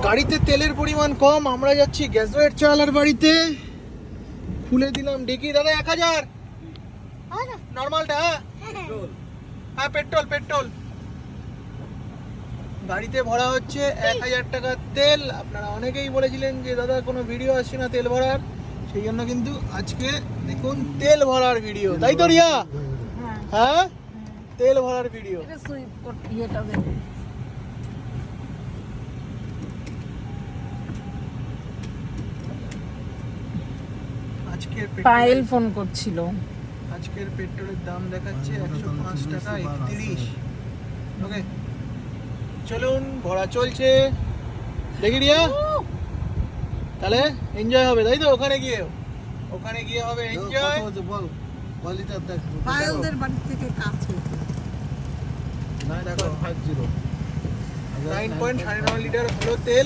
গাড়িতে তেলের পরিমাণ কম, আমরা যাচ্ছি গ্যাসোয়েট চালার বাড়িতে। খুলে দিলাম ডিকি। দাদা 1000 নর্মালটা? হ্যাঁ পেট্রোল পেট্রোল। গাড়িতে ভরা হচ্ছে 1000 টাকার তেল। আপনারা অনেকেই বলেছিলেন যে দাদা কোনো ভিডিও আসছে না তেল ভরার, সেই জন্য কিন্তু আজকে দেখুন তেল ভরার ভিডিও, তাই তো রিয়া? হ্যাঁ তেল ভরার ভিডিও। আজকের পায়েল ফোন করছিল। আজকের পেট্রোলের দাম দেখাচ্ছে 105 টাকা 31। ওকে চলুন, ভরা চলছে। দেখি রিয়া, তাহলে এনজয় হবে তাই তো? ওখানে গিয়ে হবে এনজয়। পায়েলদের বাড়ি থেকে কাছে 9.9 লিটার হলো তেল।